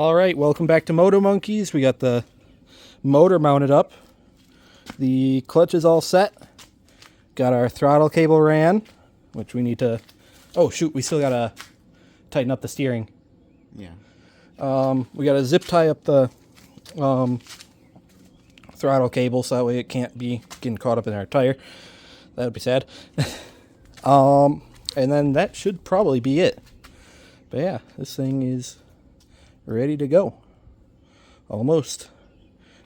All right, welcome back to Moto Monkeys. We got the motor mounted up. The clutch is all set. Got our throttle cable ran, which we need to... Oh, shoot, we still got to tighten up the steering. Yeah. We got to zip tie up the throttle cable so that way it can't be getting caught up in our tire. That would be sad. And then that should probably be it. But yeah, this thing is ready to go. Almost.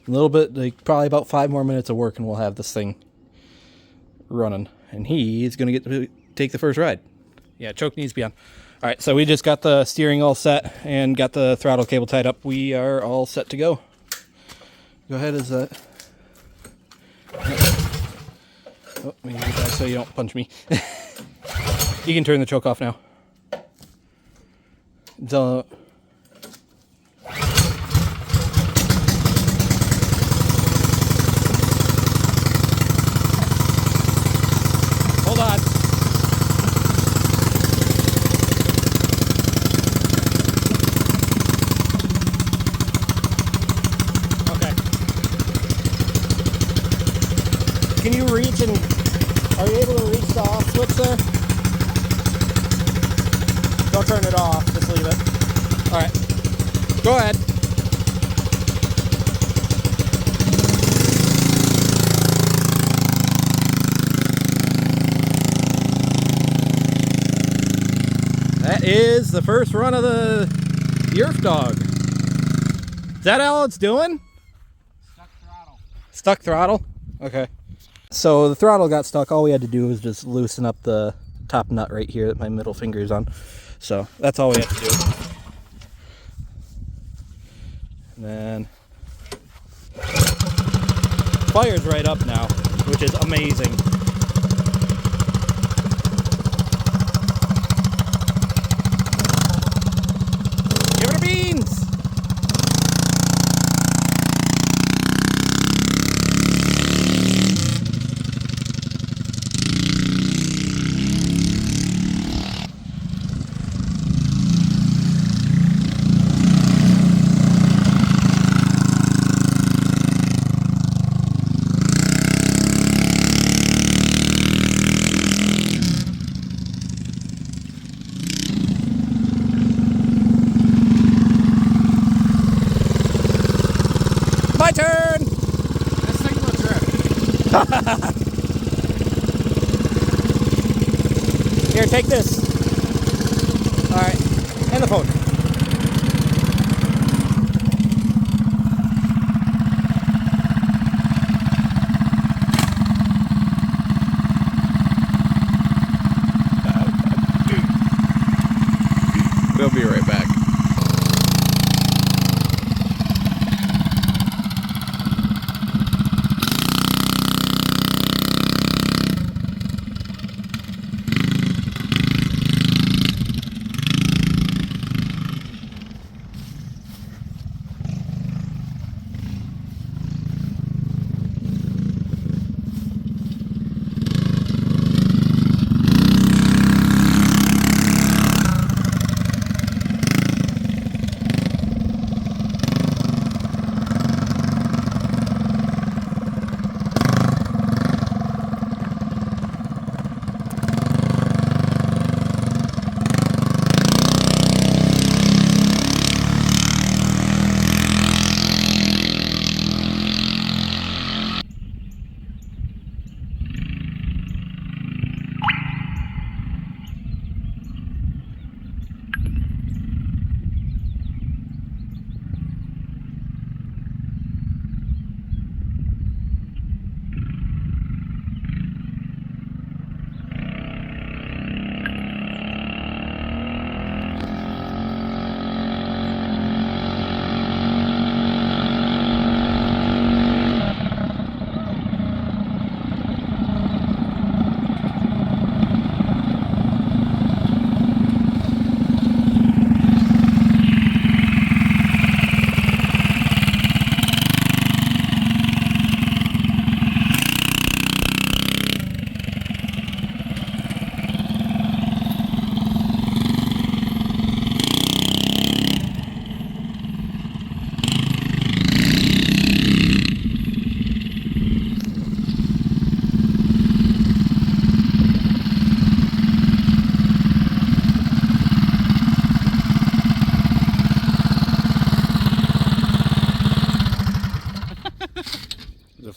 A little bit, like probably about 5 more minutes of work and we'll have this thing running. And he's going to get to take the first ride. Yeah, choke needs to be on. All right, so we just got the steering all set and got the throttle cable tied up. We are all set to go. Go ahead, is that... Oh, maybe that so you don't punch me. You can turn the choke off now. So... Hold on. Okay. Can you reach and are you able to reach the off switch there? Don't turn it off, just leave it. All right. Go ahead. That is the first run of the Yurf dog. Is that all it's doing? Stuck throttle. Stuck throttle? Okay. So the throttle got stuck. All we had to do was just loosen up the top nut right here that my middle finger is on. So that's all we had to do. And then fire's right up now, which is amazing. Give her beans! My turn! This thing looks rip. Here, take this. Alright, and the phone. We'll be right back.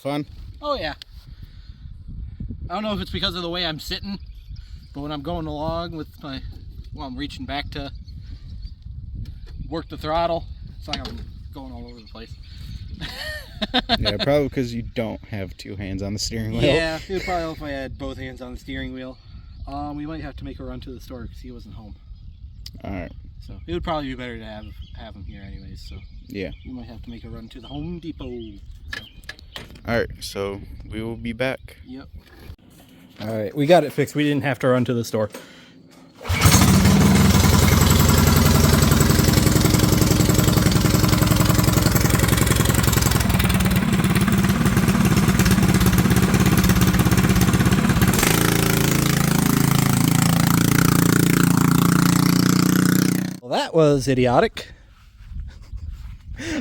fun? Oh yeah. I don't know if it's because of the way I'm sitting, but when I'm going along with my, well, I'm reaching back to work the throttle, it's like I'm going all over the place. Yeah, probably because you don't have two hands on the steering wheel. Yeah, it would probably help if I had both hands on the steering wheel. We might have to make a run to the store because he wasn't home. Alright. So it would probably be better to have him here anyways. So Yeah. we might have to make a run to the Home Depot. So. Alright, so we will be back. Yep. Alright, we got it fixed. We didn't have to run to the store. Well, that was idiotic.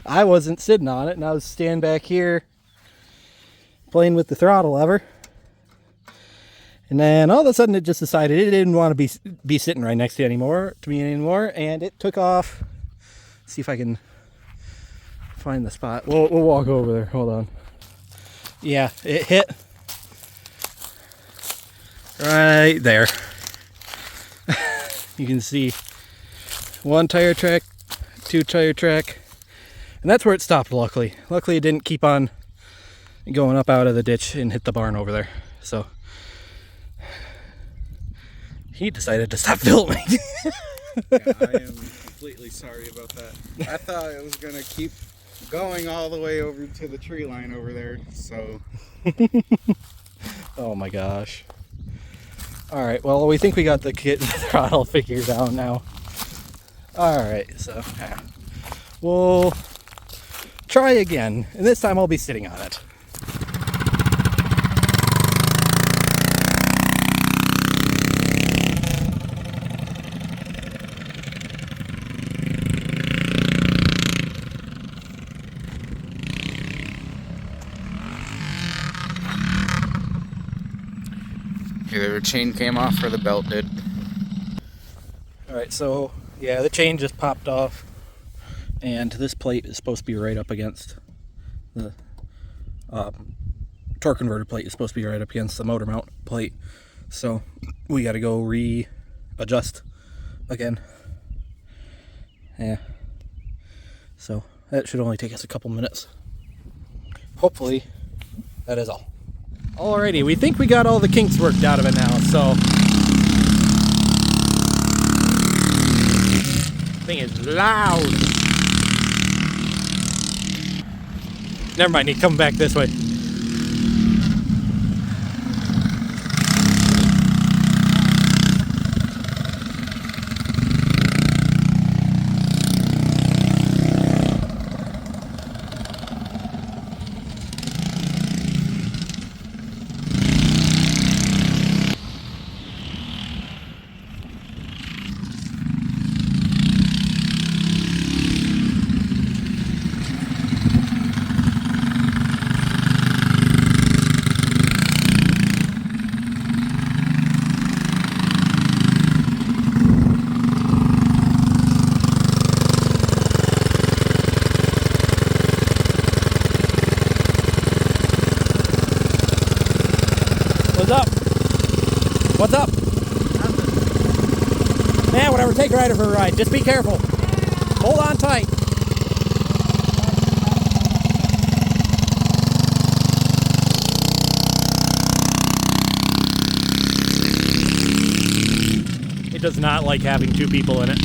I wasn't sitting on it, and I was standing back here playing with the throttle lever. And then all of a sudden it just decided it didn't want to be sitting right next to me anymore, and it took off. Let's see if I can find the spot. We'll walk over there. Hold on. Yeah, it hit right there. You can see one tire track, two tire track, and that's where it stopped. Luckily it didn't keep on going up out of the ditch and hit the barn over there. So he decided to stop filming. Yeah, I am completely sorry about that. I thought it was gonna keep going all the way over to the tree line over there, so. Oh my gosh. Alright, well, we think we got the kit and the throttle figured out now. Alright, so we'll try again, and this time I'll be sitting on it. Either the chain came off or the belt did. Alright, so yeah, the chain just popped off, and this plate is supposed to be right up against the torque converter plate is supposed to be right up against the motor mount plate, so we got to go readjust again. Yeah, so that should only take us a couple minutes. Hopefully that is all. Alrighty, we think we got all the kinks worked out of it now, so thing is loud. Never mind, he's coming back this way. What's up? What's up? Yeah, whatever. Take Ryder for a ride. Just be careful. Hold on tight. It does not like having two people in it.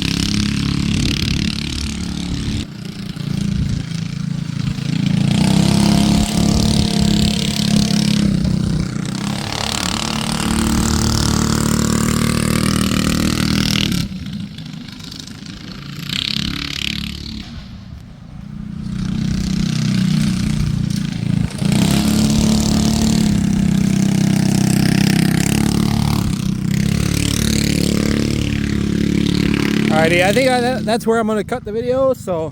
Alrighty, I think that's where I'm going to cut the video, so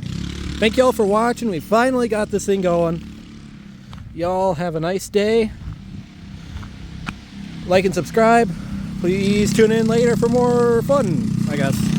thank y'all for watching. We finally got this thing going. Y'all have a nice day. Like and subscribe. Please tune in later for more fun, I guess.